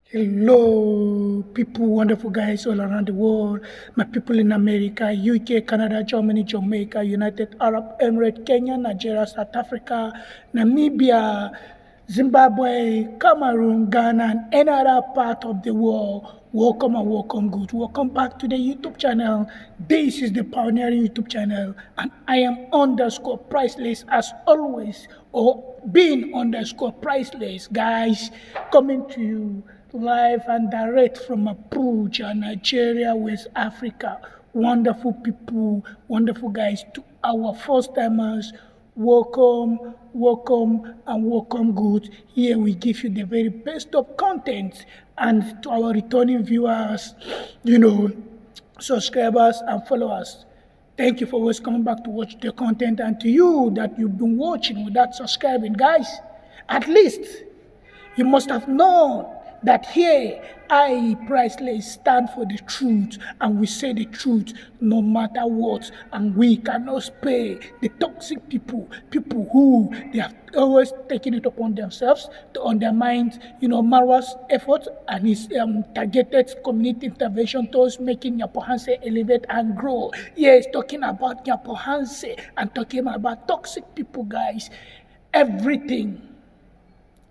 Hello, people, wonderful guys all around the world. My people in America, UK, Canada, Germany, Jamaica, United Arab Emirates, Kenya, Nigeria, South Africa, Namibia, Zimbabwe, Cameroon, Ghana, and any other part of the world. Welcome and welcome, good. Welcome back to the YouTube channel. This is the Pioneering YouTube channel, and I am underscore priceless as always, or being underscore priceless, guys, coming to you live and direct from Abuja, Nigeria, West Africa. Wonderful people, wonderful guys. To our first timers, welcome, welcome, and welcome good. Here we give you the very best of content. And to our returning viewers, subscribers and followers, thank you for always coming back to watch the content. And to you that you've been watching without subscribing, guys, at least you must have known that here I, Priceless, stand for the truth, and we say the truth no matter what, and we cannot spare the toxic people who they have always taken it upon themselves to undermine, Marwa's effort and his targeted community intervention towards making Nyabohanse elevate and grow. Yes, talking about Nyabohanse and talking about toxic people, guys. Everything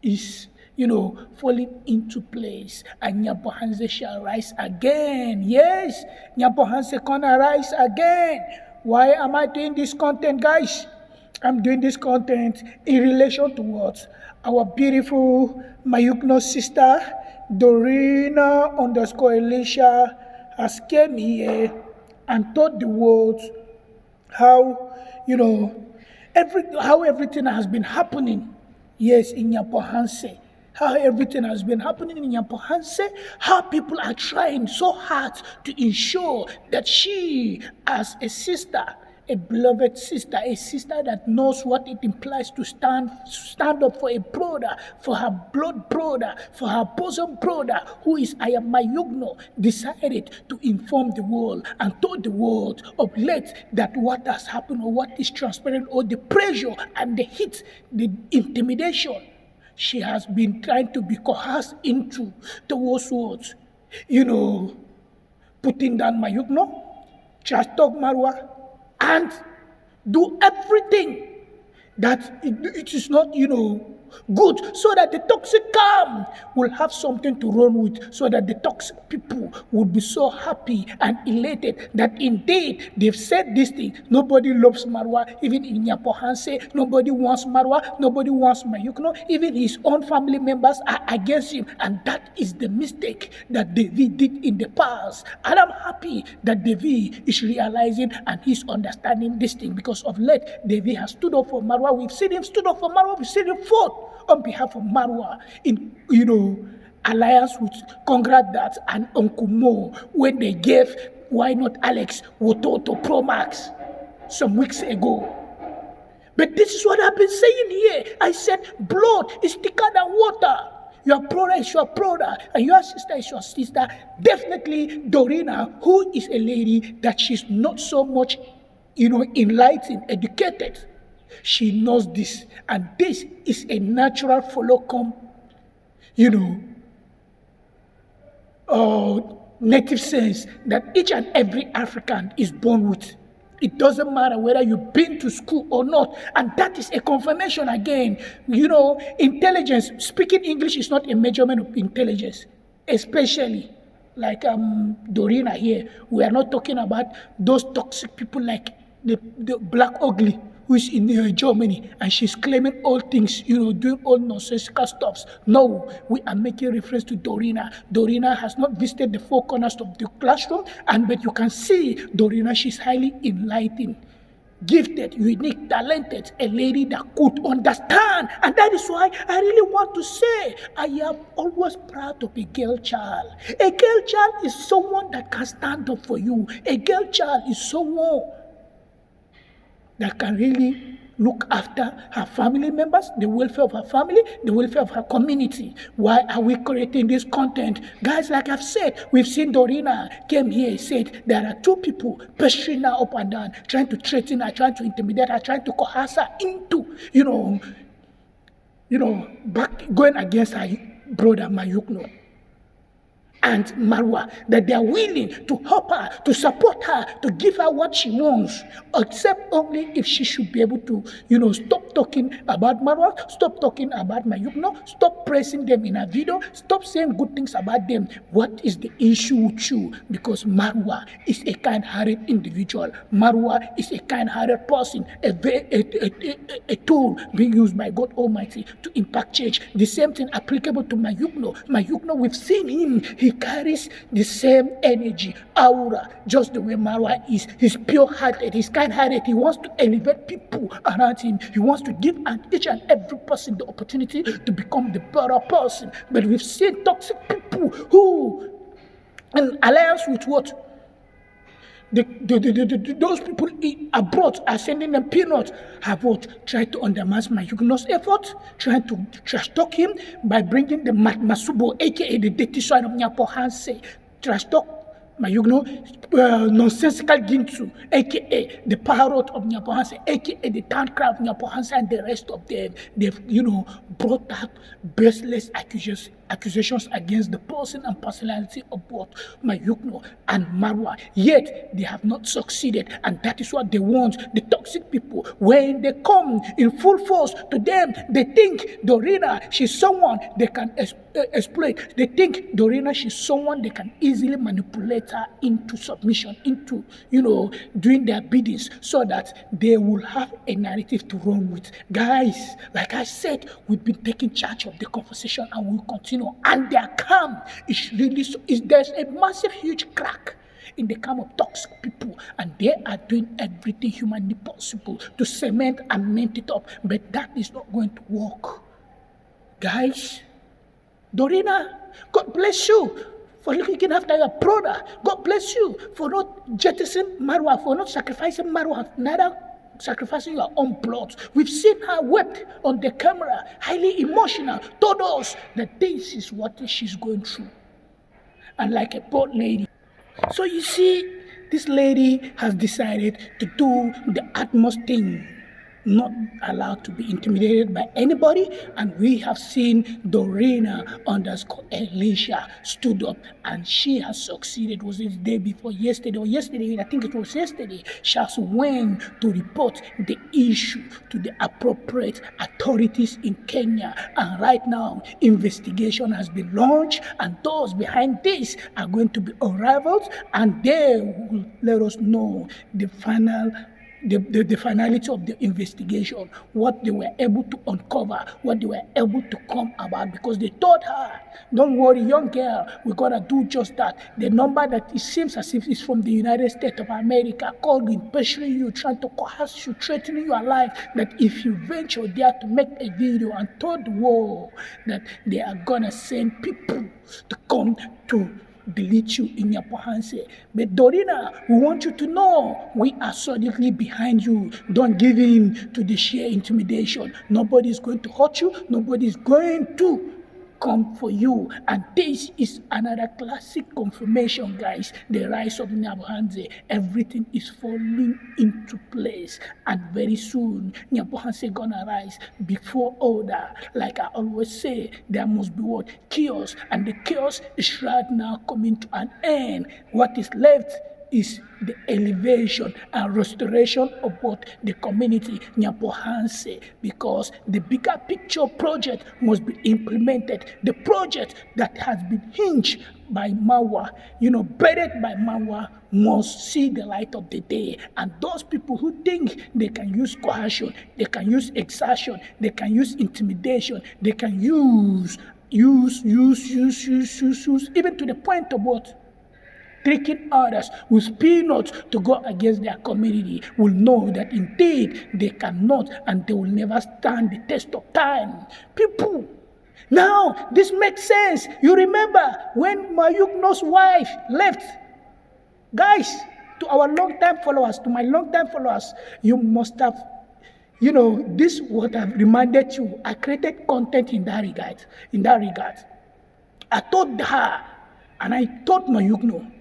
is falling into place, and Nyabohanse shall rise again. Yes, Nyabohanse gonna rise again. Why am I doing this content, guys? I'm doing this content in relation to what? Our beautiful Mayukno sister, Dorina underscore Elisha, has came here and told the world how, how everything has been happening. Yes, in Nyabohanse. How everything has been happening in Nyabohanse, how people are trying so hard to ensure that she, as a sister, a beloved sister, a sister that knows what it implies to stand up for a brother, for her blood brother, for her bosom brother, who is Mayugno, decided to inform the world and told the world of late that what has happened or what is transparent or the pressure and the heat, the intimidation she has been trying to be coerced into towards what? Putting down Mayugno, trash talk Marwa, and do everything that it is not, good, so that the toxic calm will have something to run with, so that the toxic people will be so happy and elated that indeed they've said this thing. Nobody loves Marwa, even in Nyabohanse. Nobody wants Marwa, nobody wants Mayukno. Even his own family members are against him, and that is the mistake that David did in the past. And I'm happy that David is realizing and he's understanding this thing, because of late David has stood up for Marwa. We've seen him stood up for Marwa. We've seen him fought on behalf of Marwa in, alliance with Congrats and Uncle Mo when they gave Why Not Alex Wototo Pro Max some weeks ago. But this is what I've been saying here. I said blood is thicker than water. Your brother is your brother, and your sister is your sister. Definitely Dorina, who is a lady that she's not so much, enlightened, educated. She knows this, and this is a natural follow-come, native sense that each and every African is born with. It doesn't matter whether you've been to school or not, and that is a confirmation again. Intelligence, speaking English is not a measurement of intelligence, especially like Dorina here. We are not talking about those toxic people like the black ugly who is in Germany, and she's claiming all things, doing all nonsensical stuffs. No, we are making reference to Dorina. Dorina has not visited the four corners of the classroom, but you can see Dorina, she's highly enlightened, gifted, unique, talented, a lady that could understand. And that is why I really want to say I am always proud of a girl child. A girl child is someone that can stand up for you. A girl child is someone that can really look after her family members, the welfare of her family, the welfare of her community. Why are we creating this content? Guys, like I've said, we've seen Dorina came here, said there are two people pestering her up and down, trying to threaten her, trying to intimidate her, trying to coerce her into, back going against her brother Mayukno. and Marwa, that they are willing to help her, to support her, to give her what she wants, except only if she should be able to, stop talking about Marwa, stop talking about Mayukno, stop praising them in a video, stop saying good things about them. What is the issue with you? Because Marwa is a kind-hearted individual. Marwa is a kind-hearted person, a tool being used by God Almighty to impact change. The same thing applicable to Mayukno. Mayukno, we've seen him. He carries the same energy, aura, just the way Marwa is. He's pure-hearted, he's kind-hearted. He wants to elevate people around him. He wants to give each and every person the opportunity to become the better person. But we've seen toxic people who, in alliance with what? Those people abroad are sending them peanuts, have what? Tried to undermine Mayukno's effort, trying to trash talk him by bringing the Masubo, aka the dirty son of Nyabohanse, trash talk Mayugno, nonsensical Gintu, aka the parrot of Nyabohanse, aka the town crowd of Nyabohanse, and the rest of them. They've, brought out baseless accusations against the person and personality of both Mayukno and Marwa. Yet they have not succeeded, and that is what they want. The toxic people, when they come in full force to them, they think Dorina, she's someone they can exploit. They think Dorina, she's someone they can easily manipulate her into submission, into doing their biddings, so that they will have a narrative to run with. Guys, like I said, we've been taking charge of the conversation and we'll continue. And their calm is really there's a massive, huge crack in the camp of toxic people, and they are doing everything humanly possible to cement and mend it up. But that is not going to work. Guys, Dorina, God bless you for looking after your brother. God bless you for not jettisoning Marwa, for not sacrificing Marwa, neither sacrificing your own blood. We've seen her wept on the camera, highly emotional, told us that this is what she's going through. And like a bold lady. So you see, this lady has decided to do the utmost thing, not allowed to be intimidated by anybody. And we have seen Dorina _Elisha stood up, and she has succeeded. Was it the day before yesterday or yesterday? I think it was yesterday. She has went to report the issue to the appropriate authorities in Kenya, and right now investigation has been launched, and those behind this are going to be unraveled, and they will let us know the finality of the investigation, what they were able to uncover, what they were able to come about, because they told her, don't worry, young girl, we're going to do just that. The number that it seems as if it's from the United States of America, calling, pressuring you, trying to coerce you, threatening your life, that if you venture there to make a video and told the world that they are going to send people to come to delete you in Nyabohanse. But Dorina, we want you to know we are solidly behind you. Don't give in to the sheer intimidation. Nobody is going to hurt you. Nobody is going to come for you. And this is another classic confirmation, guys. The rise of Nyabohanse. Everything is falling into place, and very soon Nyabohanse gonna rise before order. Like I always say, there must be what? Chaos, and the chaos is right now coming to an end. What is left is the elevation and restoration of what the community Nyabohanse, because the bigger picture project must be implemented. The project that has been hinged by Marwa, bedded by Marwa, must see the light of the day. And those people who think they can use coercion, they can use exertion, they can use intimidation, they can use, even to the point of what? Tricking others with peanuts to go against their community, will know that indeed they cannot, and they will never stand the test of time. People, now this makes sense. You remember when Mayukno's wife left? Guys, to our long-time followers, to my long-time followers, you must have, this would have reminded you. I created content in that regard. I told her, and I told Mayukno,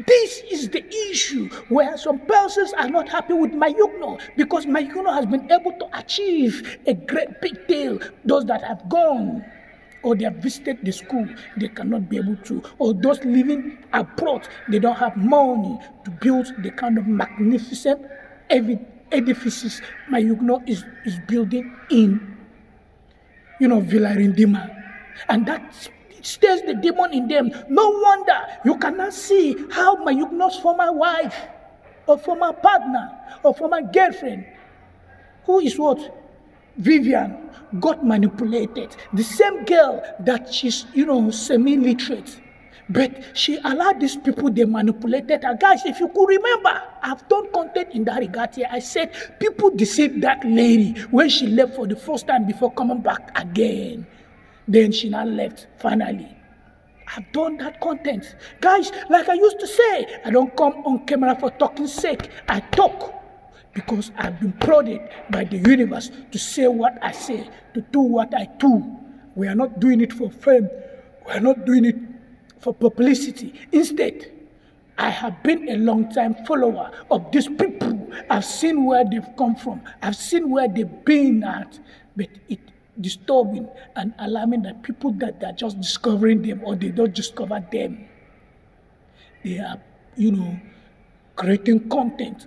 this is the issue where some persons are not happy with Mayukno, because Mayukno has been able to achieve a great big deal. Those that have gone or they have visited the school, they cannot be able to, or those living abroad, they don't have money to build the kind of magnificent edifices Mayugno is building in, Villarindima. And that stays the demon in them. No wonder you cannot see how Mayugno's former wife, or former partner, or former girlfriend, who is what? Vivian, got manipulated. The same girl that she's, semi-literate. But she allowed these people, they manipulated her. Guys, if you could remember, I've done content in that regard here. I said people deceived that lady when she left for the first time before coming back again. Then she now left, finally. I've done that content. Guys, like I used to say, I don't come on camera for talking sake. I talk because I've been prodded by the universe to say what I say, to do what I do. We are not doing it for fame. We are not doing it for publicity. Instead, I have been a long-time follower of these people. I've seen where they've come from. I've seen where they've been at. But it's disturbing and alarming that people that are just discovering them, or they don't discover them, they are, creating content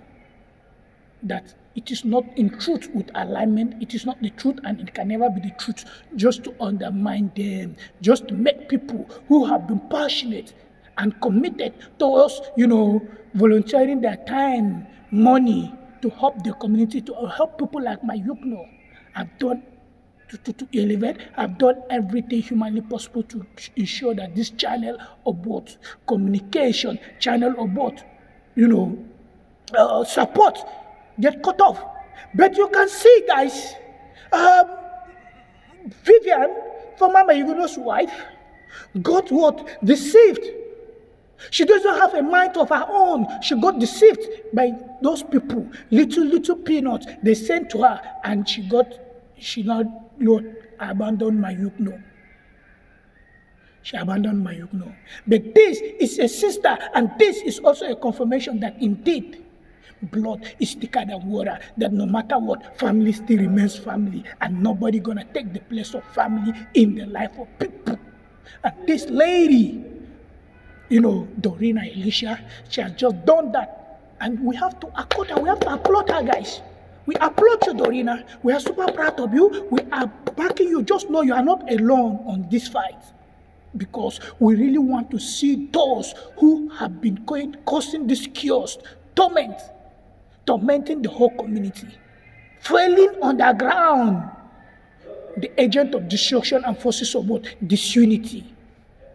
that it is not in truth with alignment. It is not the truth, and it can never be the truth, just to undermine them, just to make people who have been passionate and committed towards, volunteering their time, money to help the community, to help people like Mayugno. I've done to elevate. I've done everything humanly possible to ensure that this channel of both communication, channel of both, support get cut off. But you can see, guys, Vivian, former Mayugno's wife, got what? Deceived. She doesn't have a mind of her own. She got deceived by those people. Little peanuts they sent to her, and she now abandoned Mayugno. She abandoned Mayugno. But this is a sister, and this is also a confirmation that indeed blood is thicker than water, that no matter what, family still remains family, and nobody gonna take the place of family in the life of people. And this lady, Dorina Elisha, she has just done that. And we have to accord her, we have to applaud her, guys. We applaud you, Dorina. We are super proud of you. We are backing you. Just know you are not alone on this fight. Because we really want to see those who have been causing this chaos, tormenting the whole community, failing on the ground, the agent of destruction and forces of what? Disunity.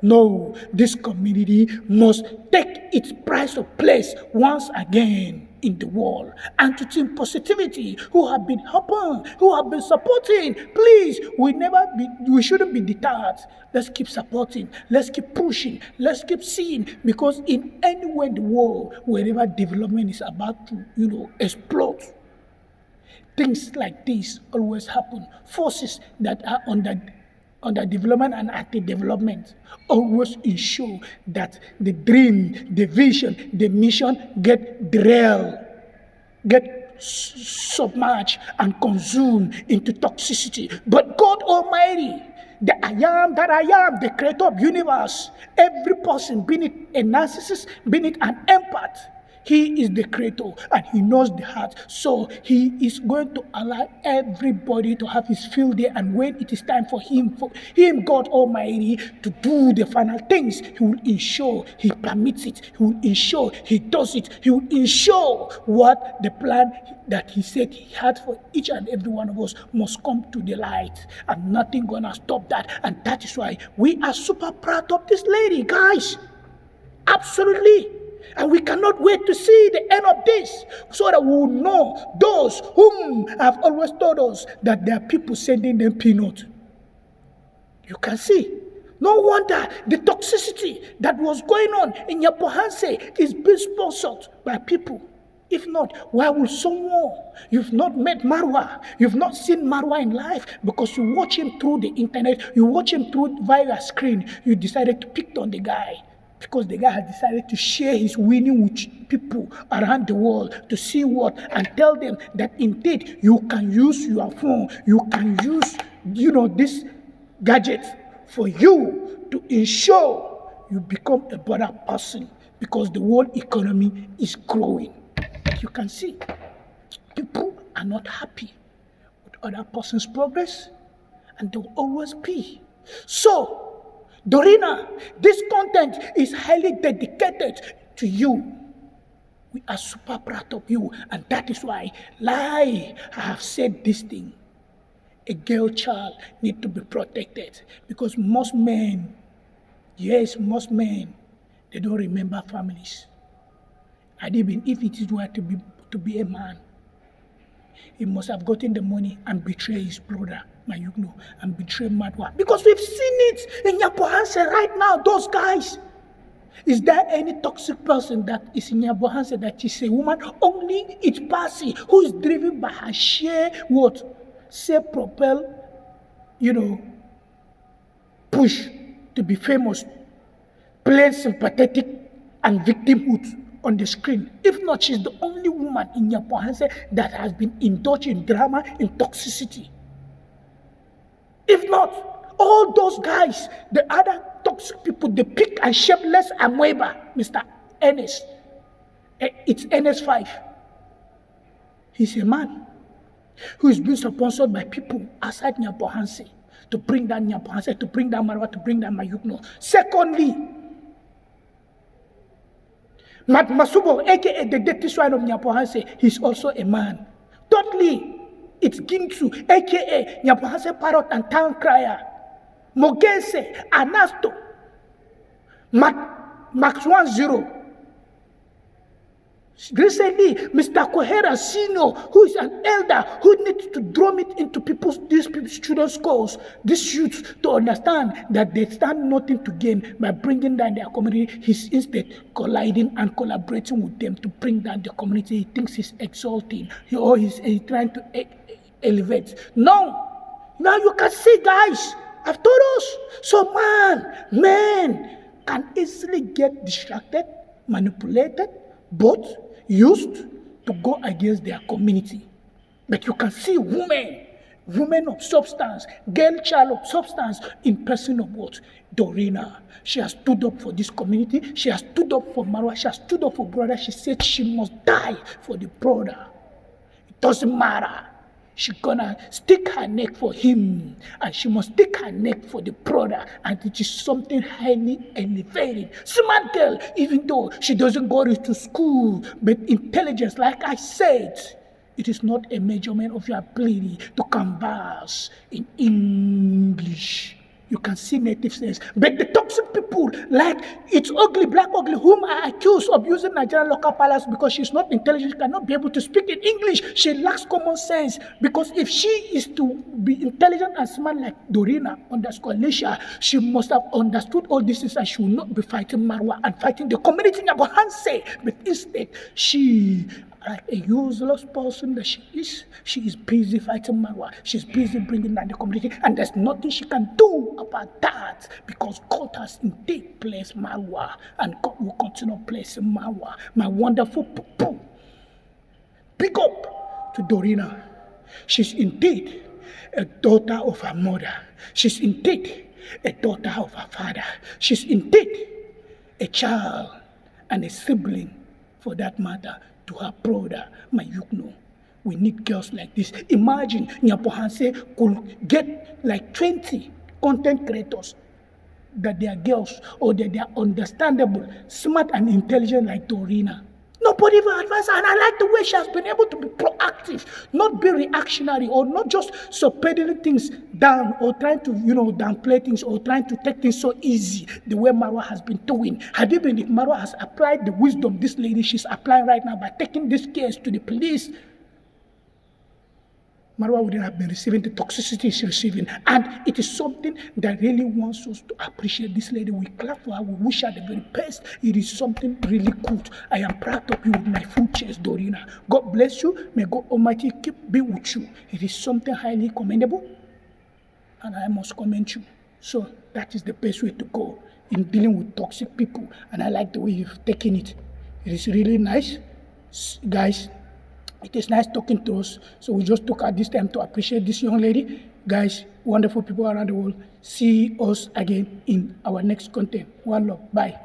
No, this community must take its price of place once again in the world. And to Team Positivity, who have been helping, who have been supporting, please, we shouldn't be deterred. Let's keep supporting. Let's keep pushing. Let's keep seeing. Because in anywhere in the world, wherever development is about to, explode, things like this always happen. Forces that are under development and anti-development always ensure that the dream, the vision, the mission get derailed, get submerged and consumed into toxicity. But God Almighty, the I am that I am, the creator of universe, every person, be it a narcissist, be it an empath, he is the creator and he knows the heart. So he is going to allow everybody to have his field day. And when it is time for him, God Almighty, to do the final things, he will ensure he permits it. He will ensure he does it. He will ensure what the plan that he said he had for each and every one of us must come to the light. And nothing gonna stop that. And that is why we are super proud of this lady, guys. Absolutely. And we cannot wait to see the end of this, so that we will know those whom have always told us that there are people sending them peanuts. You can see. No wonder the toxicity that was going on in Nyabohanse is being sponsored by people. If not, why would someone, you've not met Marwa, you've not seen Marwa in life, because you watch him through the internet, you watch him via screen, you decided to pick on the guy. Because the guy has decided to share his winning with people around the world to see what, and tell them that indeed you can use your phone, you can use, this gadget for you to ensure you become a better person because the world economy is growing. You can see people are not happy with other person's progress and they will always be. So, Dorina, this content is highly dedicated to you. We are super proud of you, and that is why I have said this thing. A girl child need to be protected because most men, yes, most men, they don't remember families. And even if it is were to be a man, he must have gotten the money and betray his brother, Mayugno, and betray Madwa. Because we've seen it in Nyabohanse right now, those guys. Is there any toxic person that is in Nyabohanse that is a woman? Only it's Pasi who is driven by her sheer what? Self-propel, push to be famous, plain sympathetic and victimhood on the screen. If not, she's the only woman in Nyabohanse that has been indulged in drama, in toxicity. If not, all those guys, the other toxic people, the pick and shapeless amoeba, Mr. Ernest. It's NS5. He's a man who is being sponsored by people outside Nyabohanse to bring down Nyabohanse, to bring down Marwa, to bring down Mayugno. Secondly, Mat Masubo, aka the dirty swine of Nyabohanse, he's also a man. Thirdly, it's Gintu, aka Nyabohanse Parrot and Town Crier. Mogense, Anasto, Max 10. Recently, Mr. Kohera Sino, who is an elder, who needs to drum it into these people's children's schools, these youths, to understand that they stand nothing to gain by bringing down their community. He's instead colliding and collaborating with them to bring down the community. He thinks he's exalting, he's trying to elevate. No, now you can see, guys, I've told us. So men can easily get distracted, manipulated, but used to go against their community. But you can see women of substance, girl child of substance, in person of what? Dorina. She has stood up for this community. She has stood up for Marwa. She has stood up for brother. She said she must die for the brother. It doesn't matter. She's gonna stick her neck for him, and she must stick her neck for the brother, and it is something highly elevated. Smart girl, even though she doesn't go to school, but intelligence, like I said, it is not a measurement of your ability to converse in English. You can see native sense. But the toxic people, like it's ugly, black ugly, whom are accused of using Nigerian local palace because she's not intelligent, she cannot be able to speak in English. She lacks common sense. Because if she is to be intelligent and smart like Dorina _ Lisha, she must have understood all this and she will not be fighting Marwa and fighting the community in Nyabohanse. But instead, she, like a useless person that she is busy fighting Marwa. She's busy bringing down the community, and there's nothing she can do about that because God has indeed placed Marwa, and God will continue placing Marwa. My wonderful people, pick up to Dorina. She's indeed a daughter of her mother. She's indeed a daughter of her father. She's indeed a child and a sibling, for that matter, to her brother, Mayugno. We need girls like this. Imagine Nyabohanse could get like 20 content creators that they are girls or that they are understandable, smart and intelligent like Dorina. Nobody will advise her, and I like the way she has been able to be proactive, not be reactionary, or not just subpedaling things down or trying to, downplay things or trying to take things so easy the way Marwa has been doing. Had it been if Marwa has applied the wisdom this lady she's applying right now by taking this case to the police, Marwa wouldn't have been receiving the toxicity she's receiving. And it is something that really wants us to appreciate this lady. We clap for her. We wish her the very best. It is something really good. I am proud of you with my full chest, Dorina. God bless you. May God Almighty be with you. It is something highly commendable, and I must commend you. So that is the best way to go in dealing with toxic people. And I like the way you've taken it. It is really nice. Guys, it is nice talking to us. So we just took out this time to appreciate this young lady. Guys, wonderful people around the world, see us again in our next content. One love. Bye.